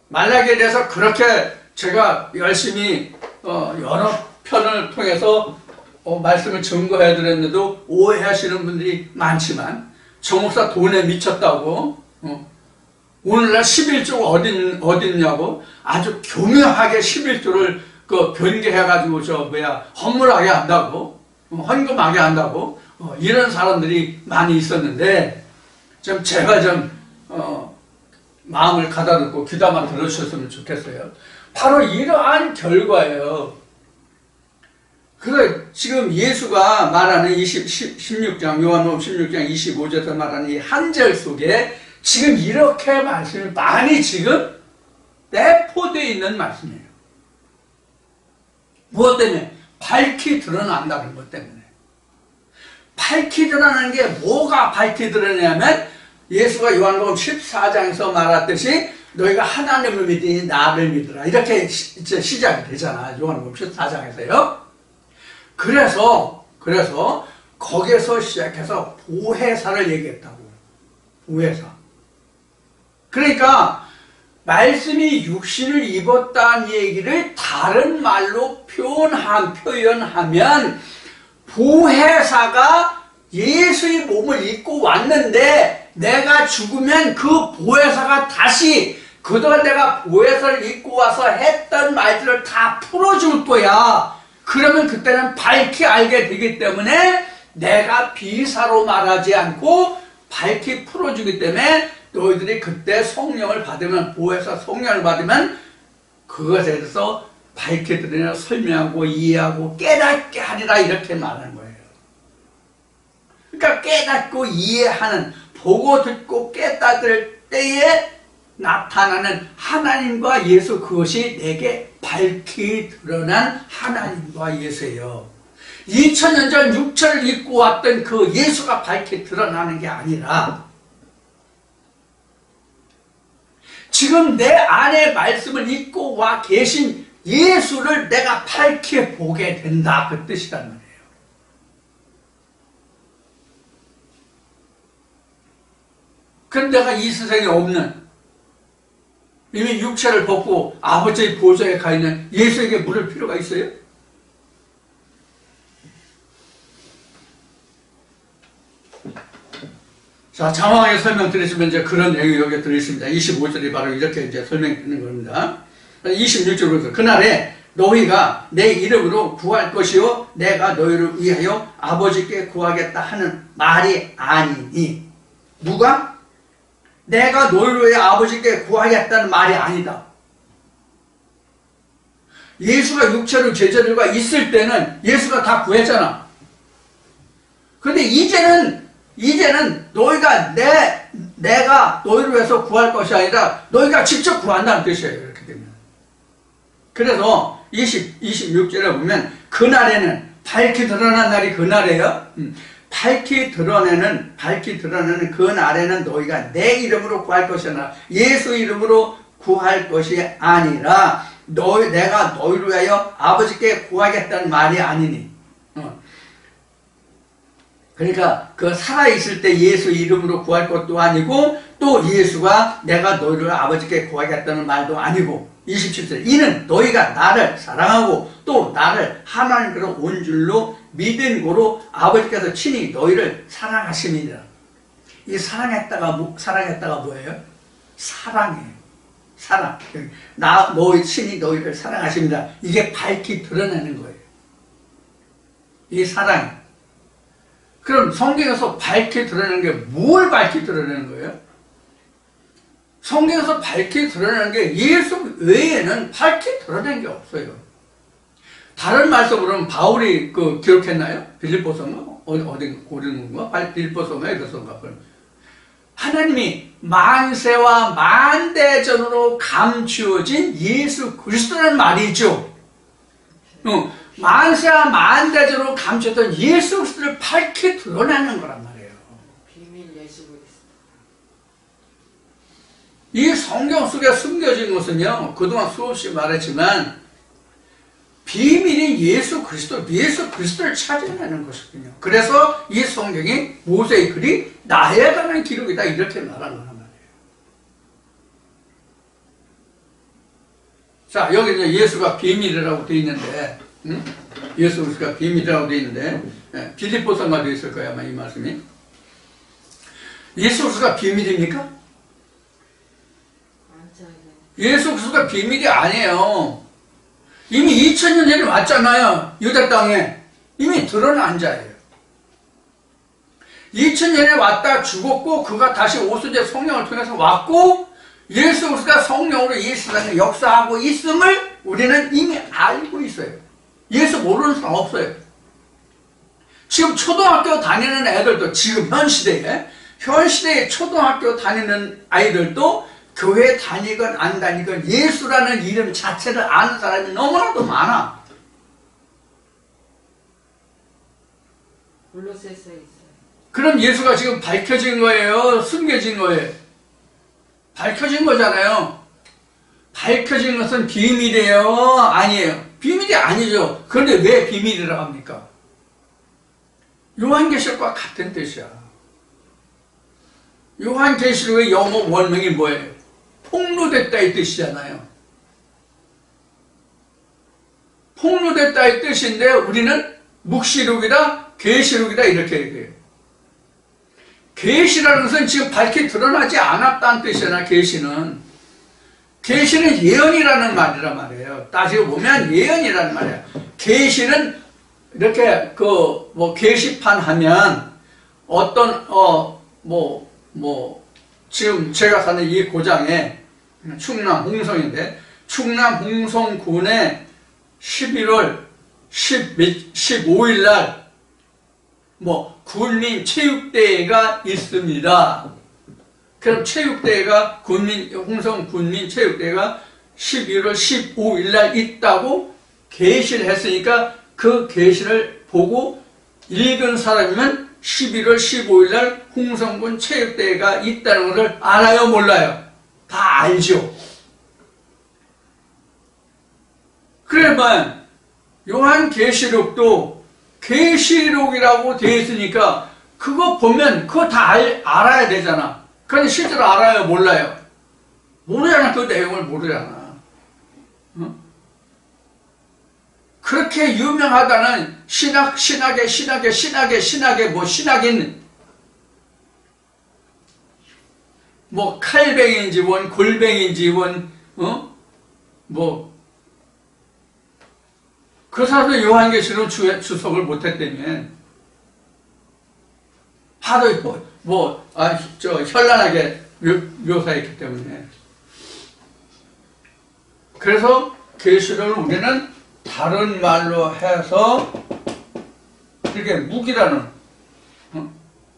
말라기에 대해서 그렇게 제가 열심히 여러 편을 통해서 말씀을 증거해 드렸는데도 오해하시는 분들이 많지만 저 목사 돈에 미쳤다고 오늘날 11조가 어딨냐고 아주 교묘하게 11조를 그 변개해가지고 허물하게 한다고, 헌금하게 한다고, 이런 사람들이 많이 있었는데, 좀 제가 마음을 가다듬고 귀담아 들으셨으면 좋겠어요. 바로 이러한 결과예요. 그래, 지금 예수가 말하는 16장, 요한복음 16장 25절에서 말하는 이 한 절 속에 지금 이렇게 말씀이 많이 지금 내포되어 있는 말씀이에요. 무엇 때문에? 밝히 드러난다는 것 때문에. 밝히 드러나는 게 뭐가 밝히 드러나냐면 예수가 요한복음 14장에서 말했듯이 너희가 하나님을 믿으니 나를 믿으라. 이렇게 시작이 되잖아. 요한복음 14장에서요. 그래서 거기에서 시작해서 보혜사를 얘기했다고. 보혜사. 그러니까 말씀이 육신을 입었다는 얘기를 다른 말로 표현하면 보혜사가 예수의 몸을 입고 왔는데 내가 죽으면 그 보혜사가 다시 그동안 내가 보혜사를 입고 와서 했던 말들을 다 풀어줄 거야. 그러면 그때는 밝히 알게 되기 때문에 내가 비사로 말하지 않고 밝히 풀어주기 때문에 너희들이 그때 성령을 받으면, 보혜사 성령을 받으면 그것에 대해서 밝히 드러내 설명하고 이해하고 깨닫게 하리라, 이렇게 말하는 거예요. 그러니까 깨닫고 이해하는, 보고 듣고 깨닫을 때에 나타나는 하나님과 예수, 그것이 내게 밝히 드러난 하나님과 예수예요. 2000년 전 육체를 입고 왔던 그 예수가 밝히 드러나는 게 아니라 지금 내 안에 말씀을 입고 와 계신 예수를 내가 밝히 보게 된다, 그 뜻이란 말이에요. 그럼 내가 이 세상에 없는, 이미 육체를 벗고 아버지의 보좌에 가 있는 예수에게 물을 필요가 있어요? 자, 장황하게 설명드리시면 이제 그런 내용이 여기 들어있습니다. 25절이 바로 이렇게 이제 설명드리는 겁니다. 26절부터 그날에 너희가 내 이름으로 구할 것이요 내가 너희를 위하여 아버지께 구하겠다 하는 말이 아니니. 누가? 내가 너희를 위해 아버지께 구하겠다는 말이 아니다. 예수가 육체로 제자들과 있을 때는 예수가 다 구했잖아. 그런데 이제는 너희가 내가 너희를 위해서 구할 것이 아니라 너희가 직접 구한다는 뜻이에요. 이렇게 되면. 그래서 26절에 보면 그날에는, 밝히 드러난 날이 그날이에요. 밝히 드러내는 그 날에는 너희가 내 이름으로 구할 것이 아니라 예수 이름으로 구할 것이 아니라 내가 너희를 위하여 아버지께 구하겠다는 말이 아니니. 그러니까 그 살아있을 때 예수 이름으로 구할 것도 아니고 또 예수가 내가 너희를 아버지께 구하겠다는 말도 아니고. 27절 이는 너희가 나를 사랑하고 또 나를 하나님께로 온 줄로 믿은 고로 아버지께서 친히 너희를 사랑하심이니라. 이 사랑했다가 뭐예요? 사랑이에요. 사랑. 너희 친히 너희를 사랑하십니다. 이게 밝히 드러내는 거예요. 이 사랑이. 그럼 성경에서 밝히 드러내는 게 뭘 밝히 드러내는 거예요? 성경에서 밝히 드러내는 게 예수 외에는 밝히 드러낸 게 없어요. 다른 말씀으로는 바울이 기록했나요? 빌립보서인가? 어디 고린도인가? 빌립보서인가? 이랬던가? 하나님이 만세와 만대전으로 감추어진 예수 그리스도라는 말이죠. 만세와 만대전으로 감추었던 예수 그리스도를 밝히 드러내는 거란 말이에요.
비밀 예수 그리스도.
이 성경 속에 숨겨진 것은요, 그동안 수없이 말했지만 비밀이 예수 그리스도를 찾아내는 것이군요. 그래서 이 성경이 모세의 글이 나에 관한 기록이다, 이렇게 말하는 거란 말이에요. 자, 여기 이제 예수가 비밀이라고 되어 있는데, 예수 그리스도가 비밀이라고 되어 있는데, 빌립보서가 되어 있을 거야, 아마 이 말씀이. 예수 그리스도가 비밀입니까? 예수 그리스도가 비밀이 아니에요. 이미 2000년 전에 왔잖아요. 유다 땅에. 이미 드러난 자예요. 2000년에 왔다 죽었고 그가 다시 오순절 성령을 통해서 왔고 예수 그리스도가 성령으로 이 세상에 역사하고 있음을 우리는 이미 알고 있어요. 예수 모르는 사람 없어요. 지금 초등학교 다니는 애들도 지금 현 시대에 초등학교 다니는 아이들도 교회 다니건 안 다니건 예수라는 이름 자체를 아는 사람이 너무나도 많아.
골로새서에 있어요.
그럼 예수가 지금 밝혀진 거예요? 숨겨진 거예요? 밝혀진 거잖아요. 밝혀진 것은 비밀이에요? 아니에요? 비밀이 아니죠. 그런데 왜 비밀이라고 합니까? 요한계시록과 같은 뜻이야. 요한계시록의 영어 원명이 뭐예요? 폭로됐다 이 뜻이잖아요. 폭로됐다 이 뜻인데 우리는 묵시록이다, 계시록이다 이렇게 얘기해요. 계시라는 것은 지금 밝히 드러나지 않았다는 뜻이잖아. 계시는 예언이라는 말이란 말이에요. 따지고 보면 예언이라는 말이에요. 계시는 이렇게 게시판 하면 어떤 지금 제가 사는 이 고장에 충남 홍성인데 충남 홍성군에 11월 15일 날 군민 체육대회가 있습니다. 그럼 체육대회가 홍성 군민 체육대회가 11월 15일 날 있다고 계시를 했으니까 그 계시를 보고 읽은 사람이면 11월 15일 날 홍성군 체육대회가 있다는 것을 알아요, 몰라요? 다 알죠. 그러면 요한계시록도 계시록이라고 되어 있으니까 그거 보면 그거 다 알아야 되잖아. 그런데 실제로 알아요, 몰라요? 모르잖아. 그 내용을 모르잖아. 어? 그렇게 유명하다는 신학인 칼뱅인지 골뱅인지 그 사람도 요한계시록 주석을 못했다며. 하도 현란하게 묘사했기 때문에. 그래서 계시록을 우리는 다른 말로 해서 이렇게 묵이라는,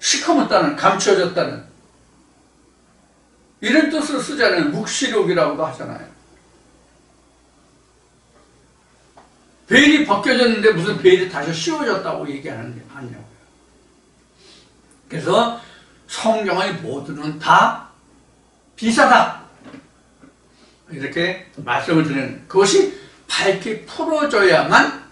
시커멓다는, 감춰졌다는 이런 뜻으로 쓰잖아요. 묵시록이라고도 하잖아요. 베일이 벗겨졌는데 무슨 베일이 다시 씌워졌다고 얘기하는 게 아니냐고요. 그래서 성경의 모두는 다 비사다. 이렇게 말씀을 드리는 그것이 밝히 풀어져야만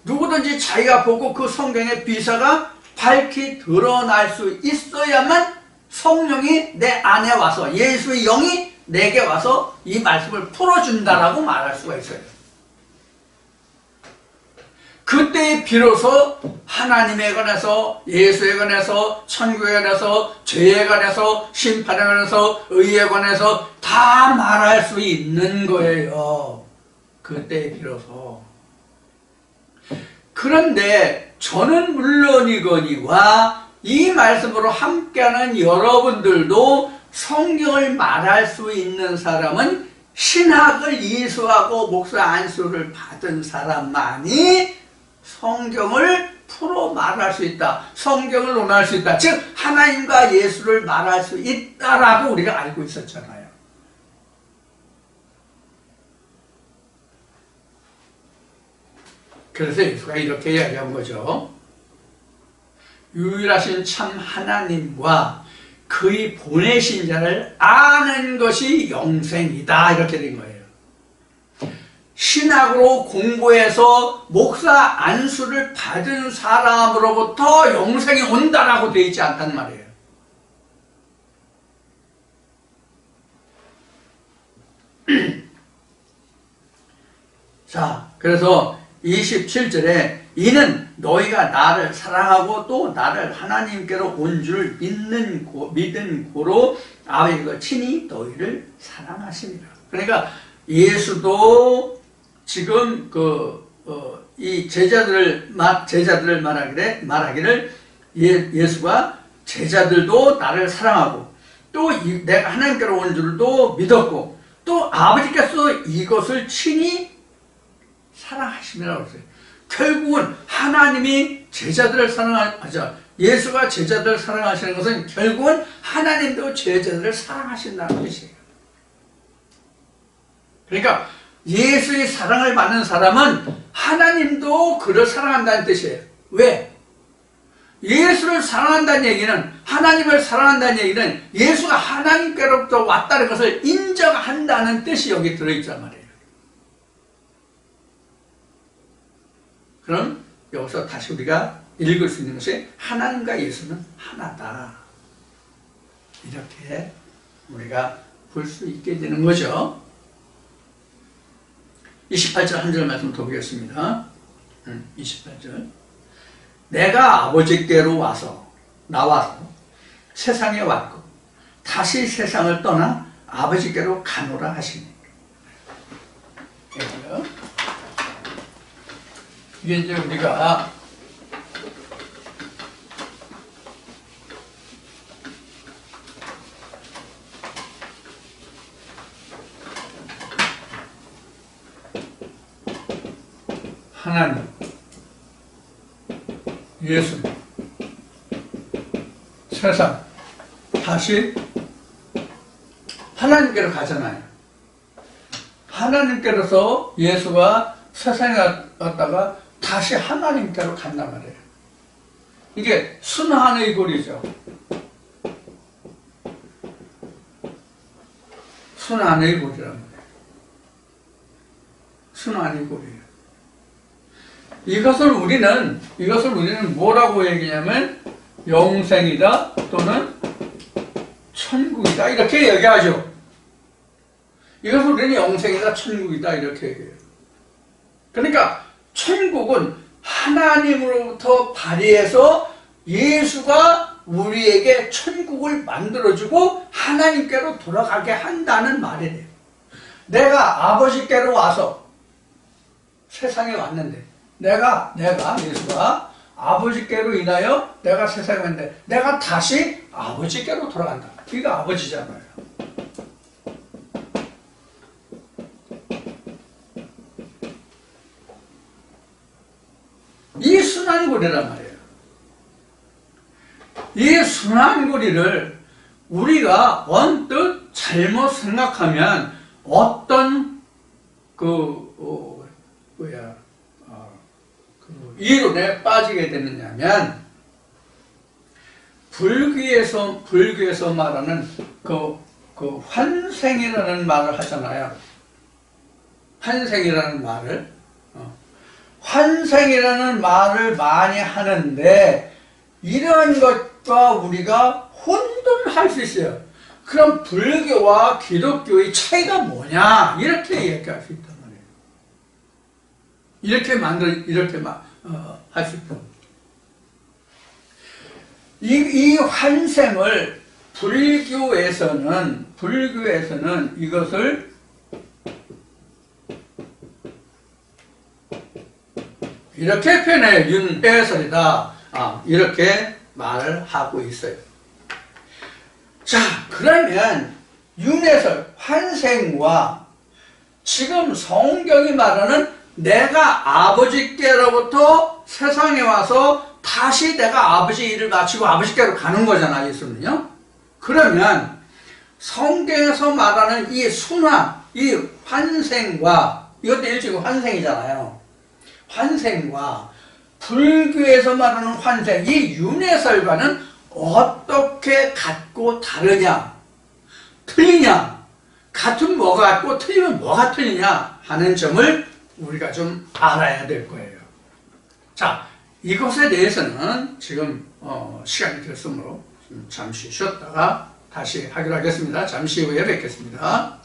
누구든지 자기가 보고 그 성경의 비사가 밝히 드러날 수 있어야만 성령이 내 안에 와서 예수의 영이 내게 와서 이 말씀을 풀어준다라고 말할 수가 있어요. 그때 비로소 하나님에 관해서, 예수에 관해서, 천국에 관해서, 죄에 관해서, 심판에 관해서, 의에 관해서 다 말할 수 있는 거예요. 그때 비로소. 그런데 저는 물론이거니와 이 말씀으로 함께하는 여러분들도 성경을 말할 수 있는 사람은 신학을 이수하고 목사 안수를 받은 사람만이 성경을 풀어 말할 수 있다. 성경을 논할 수 있다. 즉 하나님과 예수를 말할 수 있다라고 우리가 알고 있었잖아요. 그래서 예수가 이렇게 이야기한 거죠. 유일하신 참 하나님과 그의 보내신 자를 아는 것이 영생이다. 이렇게 된 거예요. 신학으로 공부해서 목사 안수를 받은 사람으로부터 영생이 온다라고 되어 있지 않단 말이에요. 자, 그래서 27절에 이는 너희가 나를 사랑하고 또 나를 하나님께로 온 줄 믿은 고로 아버지가 친히 너희를 사랑하시니라. 그러니까 예수도 지금 이 제자들을 말하기를 예수가 제자들도 나를 사랑하고 또 내가 하나님께로 온 줄도 믿었고 또 아버지께서 이것을 친히 사랑하심이라고 했어요. 결국은 하나님이 제자들을 사랑하죠. 예수가 제자들을 사랑하시는 것은 결국은 하나님도 제자들을 사랑하신다는 뜻이에요. 그러니까 예수의 사랑을 받는 사람은 하나님도 그를 사랑한다는 뜻이에요. 왜? 예수를 사랑한다는 얘기는, 하나님을 사랑한다는 얘기는 예수가 하나님께로부터 왔다는 것을 인정한다는 뜻이 여기 들어있단 말이에요. 그럼 여기서 다시 우리가 읽을 수 있는 것이 하나님과 예수는 하나다. 이렇게 우리가 볼 수 있게 되는 거죠. 28절 한 절 말씀 더 보겠습니다. 28절. 내가 아버지께로 나와서 세상에 왔고 다시 세상을 떠나 아버지께로 가노라 하시니. 이게 이제 우리가 하나님, 예수, 세상, 다시 하나님께로 가잖아요. 하나님께로서 예수가 세상에 갔다가 다시 하나님께로 간단 말이에요. 이게 순환의 고리죠. 순환의 고리란 말이에요. 순환의 고리예요. 이것을 우리는 뭐라고 얘기하냐면 영생이다 또는 천국이다 이렇게 얘기하죠. 이것을 우리는 영생이다 천국이다 이렇게 얘기해요. 그러니까 천국은 하나님으로부터 발휘해서 예수가 우리에게 천국을 만들어주고 하나님께로 돌아가게 한다는 말이에요. 내가 아버지께로 와서 세상에 왔는데 예수가 아버지께로 인하여 내가 세상에 왔는데 내가 다시 아버지께로 돌아간다. 이게 아버지잖아요. 이 순환고리란 말이에요. 이 순환고리를 우리가 언뜻 잘못 생각하면 어떤 이론에 빠지게 되느냐면 불교에서 말하는 환생이라는 말을 하잖아요. 환생이라는 말을 많이 하는데 이러한 것과 우리가 혼돈할 수 있어요. 그럼 불교와 기독교의 차이가 뭐냐? 이렇게 얘기할 수 있단 말이에요. 이렇게 할 수 있다. 이 환생을 불교에서는 이것을 이렇게 표현해요. 윤회설이다. 이렇게 말을 하고 있어요. 자, 그러면 윤회설, 환생과 지금 성경이 말하는 내가 아버지께로부터 세상에 와서 다시 내가 아버지 일을 마치고 아버지께로 가는 거잖아, 예수는요. 그러면 성경에서 말하는 이 순환, 이 환생과 이것도 일종의 환생이잖아요. 환생과 불교에서 말하는 환생, 이 윤회설과는 어떻게 같고 다르냐, 틀리냐, 같으면 뭐가 같고 틀리면 뭐가 틀리냐 하는 점을 우리가 좀 알아야 될 거예요. 자, 이것에 대해서는 지금 시간이 됐으므로 잠시 쉬었다가 다시 하기로 하겠습니다. 잠시 후에 뵙겠습니다.